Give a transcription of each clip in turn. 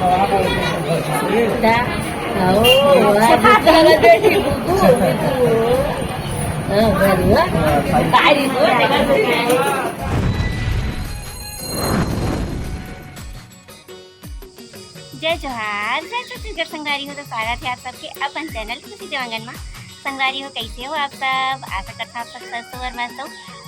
दा आओ आज चला बेटी बुबू हां बरुआ तारी तो जय जोहार जय छत्तीसगढ़ संगवारी हो। तो स्वागत है आप सबके अपन चैनल खुशी देवांगन में। संगवारी हो कैसे हो आप सब? आशा करता आप सब स्वस्थ और मस्त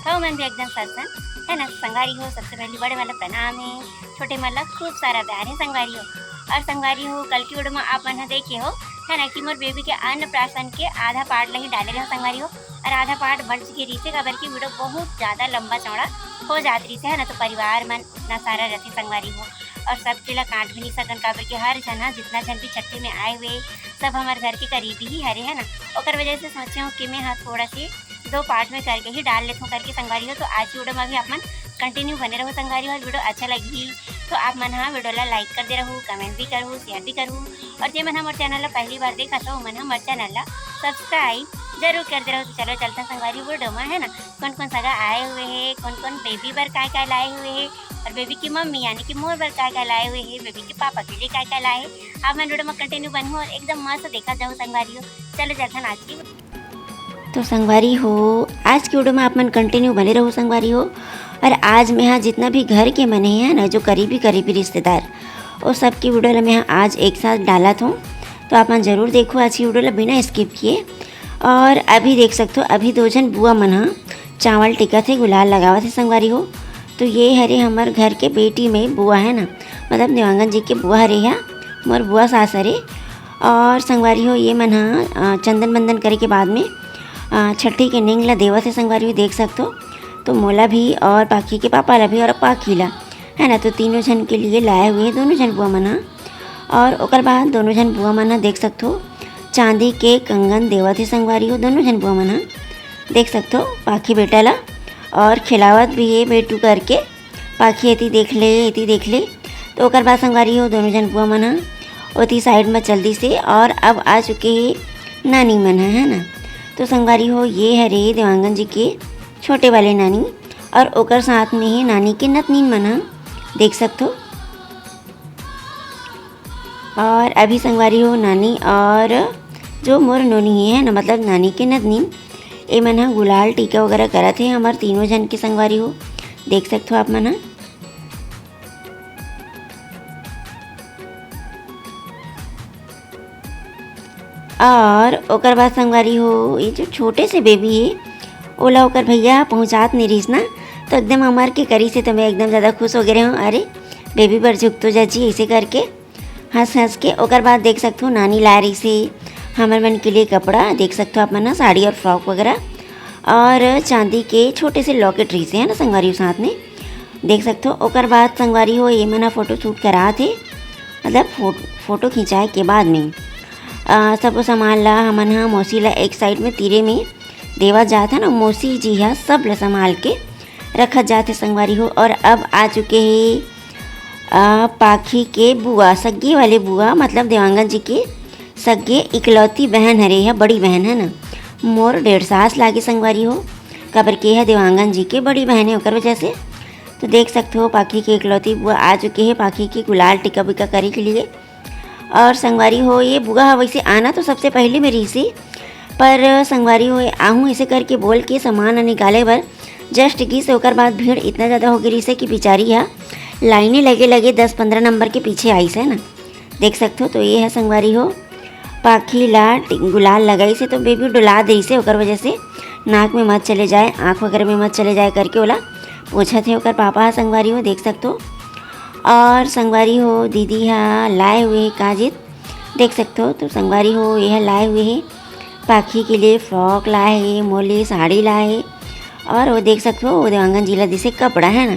हो मन भी एकदम सत्सन है ना। संगवारी हो सबसे पहले बड़े वाला प्रणाम है, छोटे वाला खूब सारा प्यार है संगवारी हो। और संगवारी हो कल की वीडियो में आप मन देखे हो है ना कि मोर बेबी के अन्नप्राशन के आधा पार्ट लही डाले रहे संगवारी हो और आधा पार्ट बढ़ चुके रही से काबर की वीडियो बहुत ज़्यादा लंबा चौड़ा हो जात रही से है ना। तो परिवार मन इतना सारा रहती संगवारी हो और सब जिला काट भी नहीं सकन काबर के हर जना जितना जन भी छट्टी में आए हुए सब हमारे घर के करीबी ही हरे है ना। और वजह से सोचे हूँ कि मैं हाँ थोड़ा सी 2 पार्ट में करके ही डाल लेता हूँ करके संगवारी हो। तो आज की वीडियो में भी आप मन कंटिन्यू बने रहो संगवारी हो। वीडियो अच्छा लगी तो आप मन हाँ वीडियो ला लाइक कर दे रहूँ, कमेंट भी करूँ, शेयर भी करूँ। और जो मन हमारे चैनल ला पहली बार देखा तो मन हमारे चैनल ला सब्सक्राइब जरूर कर दे रहो। तो चलो चलते हैं संगवारी वीडियो में है ना। कौन कौन सगा आए हुए हैं, कौन कौन बेबी बर काय लाए हुए हैं और बेबी की मम्मी यानी कि मोर बर काय लाए हुए हैं, बेबी के पापा के लिए काय लाए हैं। आप मैं वीडियो में कंटिन्यू बनूँ और एकदम मस्त देखा जाऊँ संगवारी हो। चलो चलते हैं आज की। तो संगवारी हो आज की वीडियो में आप मन कंटिन्यू बने रहो संगवारी हो। और आज मैं यहाँ जितना भी घर के मने हैं ना जो करीबी रिश्तेदार और सब की वीडियो मैं आज एक साथ डाला था। तो आप मन जरूर देखो आज की वीडियो बिना स्किप किए। और अभी देख सकते हो अभी 2 जन बुआ मन हाँ चावल टिका थे, गुलाल लगावा थे संगवारी हो। तो ये हरे हमारे घर के बेटी में बुआ है ना, मतलब देवांगन जी के बुआ हरे है मोर बुआ सास हरे। और संगवारी हो ये मन हाँ चंदन बंदन करे के बाद में छठी के निंग ला देवा थे संगवारी हो देख सकते हो। तो मोला भी और पाखी के पापा ला भी और पाखी ला है ना। तो तीनों जन के लिए लाए हुए दोनों जन बुआ मना। और ओकर बाद दोनों जन बुआ मना देख सकते हो चांदी के कंगन देवा थे संगवारी हो दोनों जन बुआ मना देख सकते हो पाखी बेटा ला। और खिलावत भी है बेटू करके पाखी एती देख ले। तो ओकर बाद संगवारी हो दोनों जन बुआ मना ओती साइड में जल्दी से और अब आ चुके हैं नानी मन है ना। तो संगवारी हो ये हरे देवांगन जी के छोटे वाले नानी और ओकर साथ में ही नानी के नतनीन मना देख सकते हो। और अभी संगवारी हो नानी और जो मोर नोनी है ना मतलब नानी के नतनीन ए मन हा गुलाल टीका वगैरह करा थे हमारे तीनों जन के संगवारी हो देख सकते हो आप मन। और ओकर बाद संगवारी हो ये जो छोटे से बेबी है ओला ओकर भैया पहुँचात नहीं रहीस ना। तो एकदम हमार के करी से तो मैं एकदम ज़्यादा खुश हो गए हूँ। अरे बेबी पर झुक तो जाची ऐसे करके हंस के। ओकर बाद देख सकते हो नानी ला रही से हमारे मन के लिए कपड़ा देख सकते हो आप मन साड़ी और फ्रॉक वगैरह और चांदी के छोटे से लॉकेट रही से है ना संगवारी हो साथ में देख सकते हो। ओकर बाद संगवारी हो ये मना फ़ोटो शूट करा थे मतलब फ़ोटो खिंचाए के बाद में सब सामान ला हमन हाँ मौसी ला एक साइड में तीरे में देवा जाता ना। मौसी जी हाँ सब ला संभाल के रखत जाते संगवारी हो। और अब आ चुके हैं पाखी के बुआ सग्गे वाले बुआ मतलब देवांगन जी के सग्गे इकलौती बहन हरे है बड़ी बहन है ना। मोर 1.5 सास लागे संगवारी हो काबर के है देवांगन जी के बड़ी बहन है ओकर वजह से। तो देख सकते हो पाखी के इकलौती बुआ आ चुके हैं पाखी के गुलाल टिका बिका करे के लिए। और संगवारी हो ये बुआ वैसे आना तो सबसे पहले मेरी से पर संगवारी हो आहूँ ऐसे करके बोल के सामान निकाले बर जस्ट की से ओकर बाद भीड़ इतना ज़्यादा हो गई से कि बेचारी है लाइनें लगे 10-15 नंबर के पीछे आई से ना देख सकते हो। तो ये है संगवारी हो पाखी ला गुलाल लगाई से तो बेबी डुला दी से ओकर वजह से नाक में मत चले जाए आँख वगैरह में मत चले जाए करके ओला पूछा थे ओकर पापा संगवारी हो देख सकते हो। और संगवारी हो दीदी हाँ लाए हुए काजित देख सकते हो। तो संगवारी हो यह लाए हुए हैं पाखी के लिए फ्रॉक लाए है मोले साड़ी लाए है। और वो देख सकते हो वो देवांगन जिला जिसे कपड़ा है ना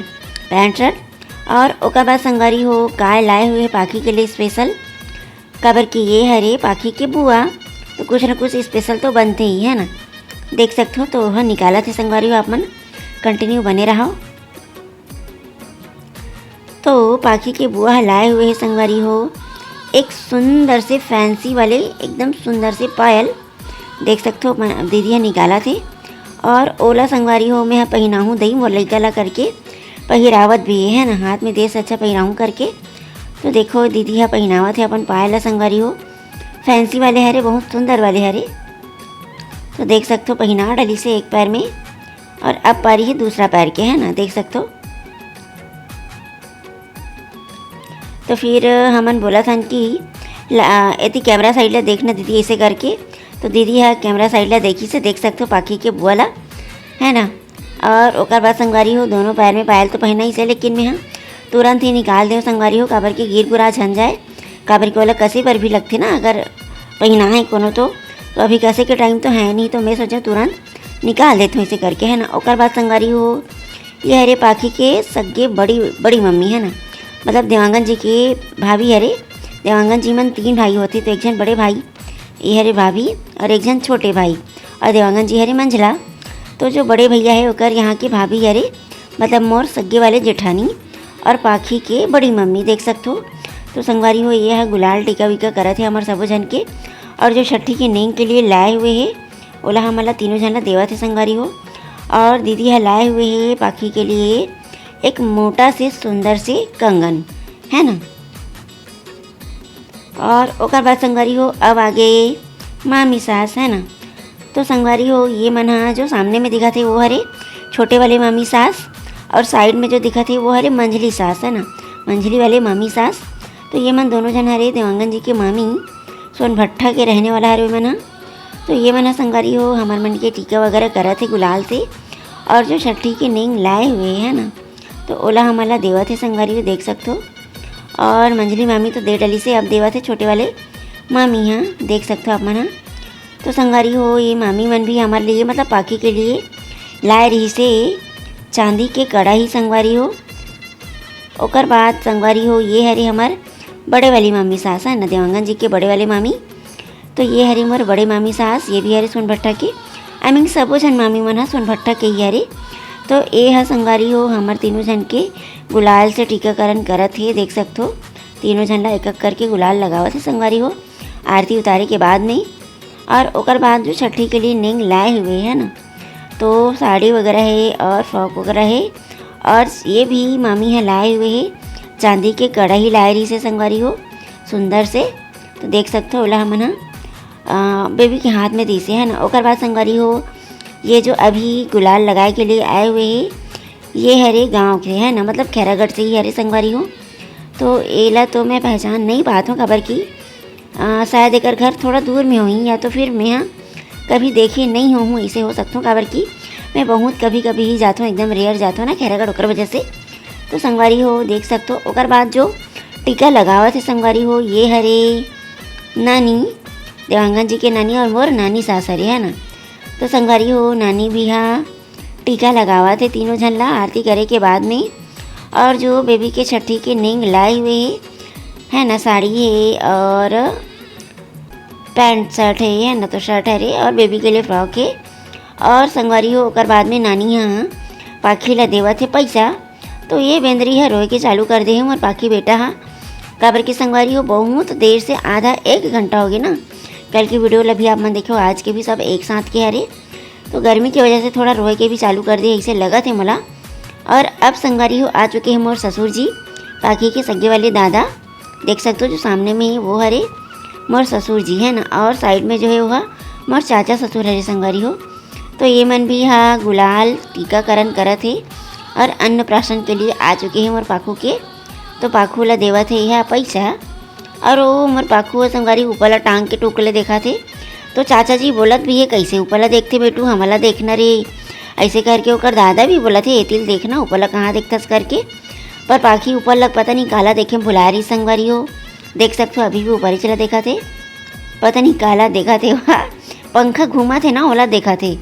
पैंट शर्ट। और ओकर बाद संगवारी हो काय लाए हुए पाखी के लिए स्पेशल काबर कि ये हरे पाखी के बुआ तो कुछ ना कुछ स्पेशल तो बनते ही है ना देख सकते हो। तो वह निकाला थे संगवारी हो आप मन कंटिन्यू बने रहो। तो पाखी के बुआ लाए हुए है संगवारी हो एक सुंदर से फैंसी वाले एकदम सुंदर से पायल देख सकते हो दीदी निकाला थे। और ओला संगवारी हो मैं पहनाऊँ दई मोर लइका ला करके पहिरावत भी है ना हाथ में देश अच्छा पहिराऊँ करके। तो देखो दीदी यहाँ पहनावत है अपन पायल संगवारी हो, फैंसी वाले हरे, बहुत सुंदर वाले हरे। तो देख सकते हो पहना डाली से एक पैर में, और अब पारी है दूसरा पैर के, है ना, देख सकते हो। तो फिर हमन बोला था कि यदि कैमरा साइड ला देखना दीदी ऐसे करके। तो दीदी यहाँ कैमरा साइड ला देखी से देख सकते हो पाखी के बुआ ला, है ना। और ओकर बाद संगवारी हो दोनों पैर में पायल तो पहना ही से, लेकिन मैं हाँ तुरंत ही निकाल दे संगवारी हो, काबर के गिर गुरा झन जाए, काबर के वाला कसे पर भी लगते ना अगर पहना है कोनो। तो अभी कसे के टाइम तो है नहीं, तो मैं सोचा तुरंत निकाल देती हूँ ऐसे करके, है ना। ओकर बाद संगवारी हो ये हरे पाखी के सगे बड़ी मम्मी, है ना, मतलब देवांगन जी के भाभी हरे। देवांगन जी मन 3 भाई होते, तो एक जन बड़े भाई ये हरे भाभी और एक जन छोटे भाई, और देवांगन जी हरे मंझला। तो जो बड़े भैया है ओकर यहाँ के भाभी हरे, मतलब मोर सगे वाले जेठानी और पाखी के बड़ी मम्मी, देख सकते हो। तो संगवारी हो ये है गुलाल टीका वीका करत है हमारे सबो जन के, और जो छठी के नेंग के लिए लाए हुए है ओला हमला तीनों जन ला देवत है संगवारी हो। और दीदी यहाँ लाए हुए है पाखी के लिए एक मोटा से सुंदर से कंगन, है ना। और ओकर बाद संगवारी हो अब आगे मामी सास, है ना। तो संगवारी हो ये मन हा जो सामने में दिखा थे वो हरे छोटे वाले मामी सास, और साइड में जो दिखा थे वो हरे मंझली सास, है ना, मंझली वाले मामी सास। तो ये मन दोनों जन हरे देवांगन जी के मामी सोनभट्टा के रहने वाला हरे मन हा। तो ये मन हा संगवारी हो हमार मन के टीका वगैरह करा थे गुलाल से, और जो छठी के नेंग लाए हुए, है ना, तो ओला हमारा देवत है संगवारी हो, देख सकते हो। और मंझली मामी तो दे डली से अब देवत है छोटे वाले मामी, हाँ देख सकते हो आप मन हाँ। तो संगवारी हो ये मामी मन भी हमारे लिए मतलब पाखी के लिए लाए रही से चांदी के कढ़ाई संगवारी हो। ओकर बाद संगवारी हो ये हरे हमार बड़े वाली मामी सास, है ना, देवांगन जी के बड़े वाले मामी। तो ये हरे मोर बड़े मामी सास, ये भी हरे सोनभट्टा के, आई मीन सबो जन मामी मन हा सोनभट्टा के ही हरे। तो ये है संगवारी हो हमार तीनों जन के गुलाल से टीकाकरण करत है, देख सकते हो। तीनों जन ला एक एक करके गुलाल लगावत है संगवारी हो आरती उतारे के बाद में। और ओकर बाद जो छठी के लिए नेंग लाए हुए है ना, तो साड़ी वगैरह है और फ्रॉक वगैरह है, और ये भी मामी है लाए हुए है चांदी के कढ़ाई लाए रही से संगवारी हो सुंदर से। तो देख सकते हो ओला हमन बेबी के हाथ में दी से, है ना। ओकर बाद संगवारी हो ये जो अभी गुलाल लगाए के लिए आए हुए हैं ये हरे गांव के, है ना, मतलब खैरागढ़ से ही हरे संगवारी हो। तो एला तो मैं पहचान नहीं पाता हूँ, खबर की शायद एक घर थोड़ा दूर में हुई, या तो फिर मैं यहाँ कभी देखी नहीं हूँ, इसे हो सकता हूँ, खबर की मैं बहुत कभी कभी ही जाता हूँ, एकदम रेयर जाता हूँ ना खैरागढ़, ओकर वजह से। तो संगवारी हो देख सकते हो। ओकर बाद जो टीका लगावत है संगवारी हो ये हरे नानी, देवांगन जी के नानी और मोर नानी सास हरे, है ना। तो संगवारी हो नानी भी यहाँ टीका लगावा थे तीनों जन ला आरती करे के बाद में। और जो बेबी के छठी के नेंग लाए हुए है ना, साड़ी है और पैंट शर्ट है ना, तो शर्ट है रे, और बेबी के लिए फ्रॉक है। और संगवारी हो ओकर बाद में नानी यहाँ पाखी ला देवा थे पैसा। तो ये बेंदरी है रोए के चालू कर दे और पाखी बेटा हाँ काबर की संगवारी हो बहुत देर से आधा 1 घंटा हो गया ना। कल की वीडियो ला भी आप मन देखो, आज के भी सब एक साथ के हरे। तो गर्मी की वजह से थोड़ा रोए के भी चालू कर दिए, ऐसे लगा थे मला। और अब संगवारी हो आ चुके हैं मोर ससुर जी, पाखी के सगे वाले दादा, देख सकते हो जो सामने में ही वो हरे मोर ससुर जी, है ना। और साइड में जो है वो मोर चाचा ससुर हरे संगवारी हो। तो ये मन भी हाँ गुलाल टीकाकरण करत है और अन्नप्राशन के लिए आ चुके हैं मोर पाखू के। तो पाखू ला देवत है यह पैसा, और वो मोर पाखू संगवारी ऊपर ला टांग के टोकले देखा थे। तो चाचा जी बोलत भी है कैसे ऊपर ला देखते बेटू, हमला देखना रे, ऐसे करके ओकर दादा भी बोला थे एतिल देखना ऊपर ला कहाँ देखथस करके। पर पाखी ऊपर लग पता नहीं काला देखे भुला रही संगवारी हो, देख सकते हो अभी भी ऊपर ही चला देखा थे, पता नहीं काला देखा थे वहाँ पंखा घूमा थे ना ओला देखा थे।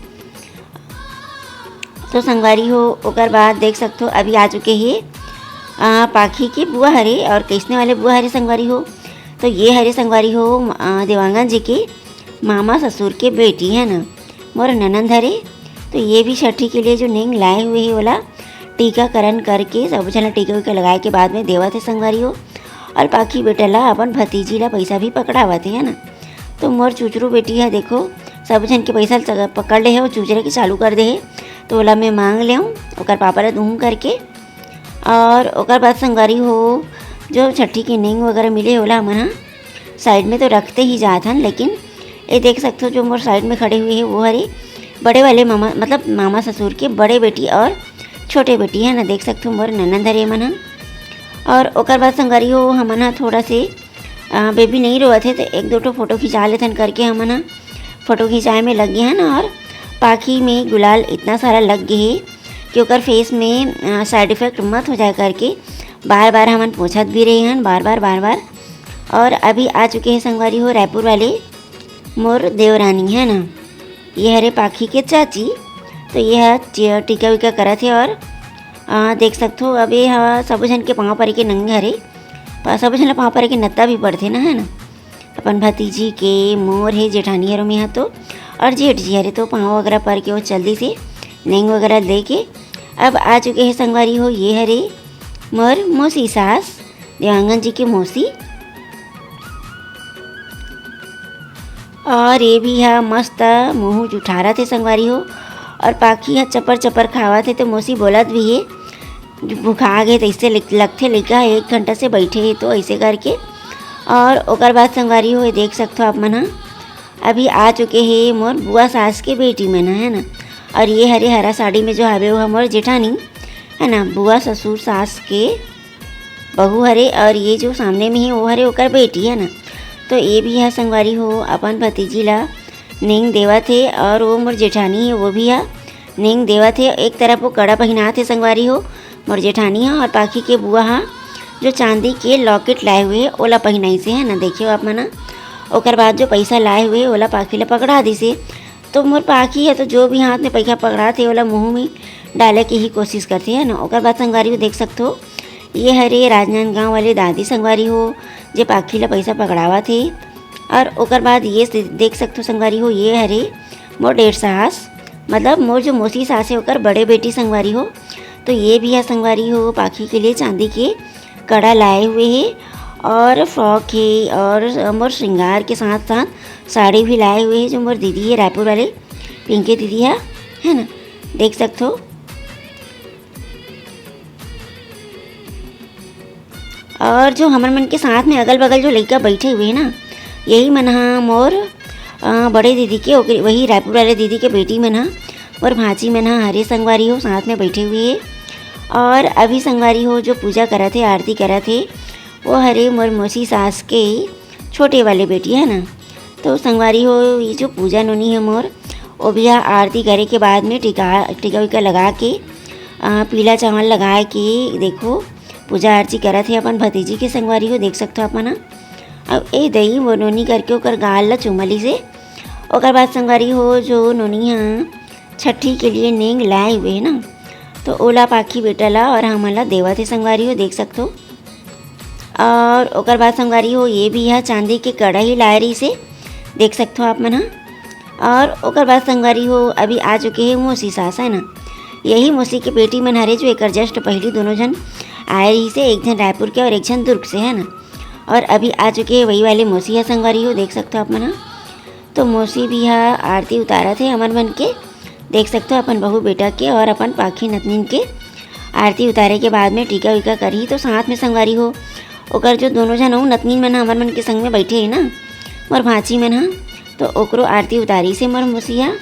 तो संगवारी हो ओकर बाद देख सकते हो अभी आ चुके हैं पाखी के बुआ हरे और कैसने वाले बुआ हरे संगवारी हो। तो ये हरे संगवारी हो देवांगन जी के मामा ससुर के बेटी, है ना, मोर ननंद हरे। तो ये भी छठी के लिए जो नेंग लाए हुए है वाला टीकाकरण करके सब जना टीका उका लगाए के बाद में देवा थे संगवारी हो। और पाखी बेटा ला अपन भतीजी ला पैसा भी पकड़ावा थे, है ना। तो मोर चुचरू बेटी है देखो सब जन के पैसा पकड़ ले है और चूचरे के चालू कर दे है। तो ओला मैं मांग ले ओकर पापा ला दूँ करके। और ओकर बाद संगवारी हो जो छठी के नेंग वगैरह मिले ओला हमन ह साइड में तो रखते ही जात हन, लेकिन ये देख सकते हो जो मोर साइड में खड़े हुए हैं वो हरे बड़े वाले मामा, मतलब मामा ससुर के बड़े बेटी और छोटे बेटी है ना। देख सकते हो मोर ननद हरे मन ह। और ओकर बाद संगवारी हो हमन ह थोड़ा से बेबी नहीं रोवत है तो एक दो ठो फोटो खिंचा लेथन करके हमन ह फ़ोटो खिंचाए में लग गए हैं ना। और पाखी में गुलाल इतना सारा लग गए है कि ओकर फेस में साइड इफ़ेक्ट मत हो जाए करके बार बार हमन पूछत भी रहे हैं, बार बार। और अभी आ चुके हैं संगवारी हो रायपुर वाले मोर देवरानी है ना, ये हरे पाखी के चाची। तो ये टीका विका करत है। और देख सकते हो अब ये सब जन के पाँव परे के नंगे हरे, सब जन पाँव परे के नत्ता भी पड़थे ना है ना। अपन भतीजी के मोर है जेठानी हरों में यहाँ तो, और जेठ जी हरे तो पाँव वगैरह पर के वो जल्दी से नेंग वगैरह दे के अब आ चुके हैं संगवारी हो ये हरे मोर मौसी सास देवांगन जी के मौसी। और ये भी है मस्त मुँह जुठारा थे संगवारी हो। और पाखी है चपर चपर खावा थे तो मौसी बोलत भी है भूखा गए तो इससे लगते लिखा 1 घंटा से बैठे है तो ऐसे करके। और ओकर बाद संगवारी हो देख सकते हो आप मन अभी आ चुके हैं मोर बुआ सास के बेटी मन है ना। और ये हरे हरा साड़ी में जो हवे वो मोर जेठानी है ना, बुआ ससुर सास के बहू हरे। और ये जो सामने में है वो हरे ओकर बेटी है ना। तो ये भी है संगवारी हो अपन भतीजी ला नेंग देवा थे। और वो मोर जेठानी है वो भी है नेंग देवा थे। एक तरफ वो कड़ा पहना थे संगवारी हो मोर जेठानी है। और पाखी के बुआ हा जो चांदी के लॉकेट लाए हुए है ओला पहनाई से है ना। देखियो आप मना ओकर बाद जो पैसा लाए हुए ओला पाखी ला पकड़ा दी से। तो मोर पाखी है तो जो भी हाथ में पैसा पकड़ा थे ओला मुँह में डाले की ही कोशिश करते है ना। ओकर बाद संगवारी हो देख सकते हो ये हरे राजनांदगांव वाले दादी संगवारी हो जे पाखी ला पैसा पकड़ावा थे। और ओकर बाद ये देख सकते हो संगवारी हो ये हरे मोर डेढ़ सास, मतलब मोर जो मौसी सास है ओकर बड़े बेटी संगवारी हो। तो ये भी है संगवारी हो पाखी के लिए चांदी के कड़ा लाए हुए है और फ्रॉक है। और मोर श्रृंगार के साथ साथ साड़ी भी लाए हुए है जो मोर दीदी है रायपुर वाले पिंकी दीदी है ना। देख सकते हो। और जो हमर मन के साथ में अगल बगल जो लड़का बैठे हुए हैं ना यही मन हा मोर बड़े दीदी के वही रायपुर वाले दीदी के बेटी मन हा और भांजी मन हा हरे संगवारी हो साथ में बैठे हुए है। और अभी संगवारी हो जो पूजा करा थे आरती करा थे वो हरे मोर मौसी सास के छोटे वाले बेटी है ना। तो संगवारी हो ये जो पूजा नोनी है मोर वो भी आरती करे के बाद में टीका विका लगा के पीला चावल लगा के देखो पूजा आरती करा थे अपन भतीजी के संगवारी हो देख सकते हो अपन। अब ए दही वो नोनी करके ओकर गाल ला चुमली से। ओकर बाद संगवारी हो जो नोनी छठी के लिए नेंग लाए हुए है ना तो ओला पाखी बेटा ला और हमला देवा थे संगवारी हो देख सकते हो। और ओकर बाद संगवारी हो ये भी है चांदी के कढ़ाई लाए रही से देख सकते हो आप मन। और ओकर बाद संगवारी हो अभी आ चुके हैं मौसी सास है ना, यही मौसी के बेटी मन हरे जो एक जस्ट पहली दोनों जन आए रही से, एक जन रायपुर के और एक जन दुर्ग से है ना। और अभी आ चुके हैं वही वाले मौसी है संगवारी हो देख सकते हो आप मन। तो मौसी भी है आरती उतारा थे अमन बन के देख सकते हो अपन बहू बेटा के और अपन पाखी नतनीन के आरती उतारे के बाद में टीका विका करी। तो साथ में संगवारी हो ओकर जो दोनों जन हो नतनीन मन अमन मन के संग में बैठे है ना मोर भांची मन तो ओकरो आरती उतारी से मोर मौसिया।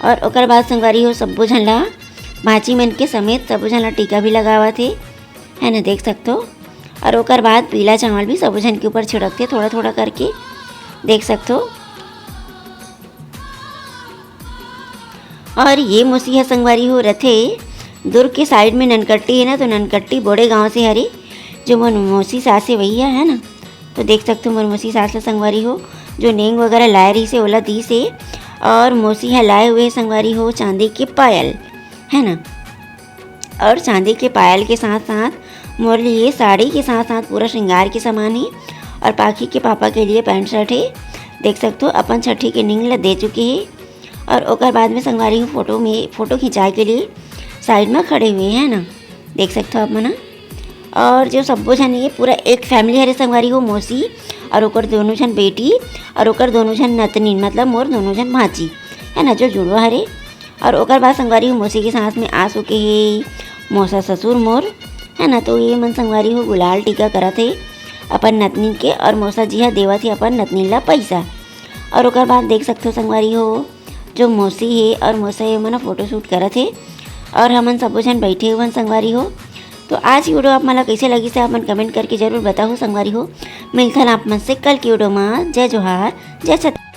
और ओकर बाद संगवारी हो सब्बो झन ला भांची मन के समेत सब्बो झन ला टीका भी लगावा थे है ना देख सकते हो। और ओकर बाद पीला चावल भी सब्बो झन के ऊपर छिड़कते थोड़ा थोड़ा करके देख सकते हो। और ये मौसी है संगवारी हो रथे दुर्ग के साइड में ननकट्टी है ना, तो ननकट्टी बोड़े गांव से हरे जो मोर मौसी सास है वही है ना। तो देख सकते हो मोर मौसी सास ला संगवारी हो जो नेंग वगैरह लाए रही से ओला दी से। और मौसी है लाए हुए संगवारी हो चांदी के पायल है ना। और चांदी के पायल के साथ साथ मोर लिए साड़ी के साथ साथ पूरा श्रृंगार के सामान है। और पाखी के पापा के लिए पैंट शर्ट है देख सकते हो। अपन छठी के नेंग ला दे चुके हैं। और ओकर बाद में संगवारी हो फ़ोटो खिंचाए के लिए साइड में खड़े हुए हैं ना देख सकते हो आप मना। और जो सब्बो झन ये पूरा एक फैमिली हरे संगवारी हो मौसी और ओकर दोनों झन बेटी और ओकर दोनों झन नतनीन मतलब मोर दोनों झन भांजी है ना जो जुड़वा हरे। और ओकर बाद संगवारी हो मौसी के साथ में आ चुके हैं मौसा ससुर मोर है ना। तो ये मन संगवारी हो गुलाल टीका करत हे अपन नतनी के, और मौसा जी हा देवत हे अपन नतनी ला पैसा। और ओकर बाद देख सकते हो संगवारी हो जो मौसी हे और मौसा हे मन फोटो शूट करत हे, और हमन सबो झन बैठे हुए संगवारी हो। तो आज की वीडियो आप मन ला कैसे लगी से आप मन कमेंट करके जरूर बताओ संगवारी हो। मिलथन आप मन से कल की वीडियो में। जय जोहार, जय छत्तीसगढ़।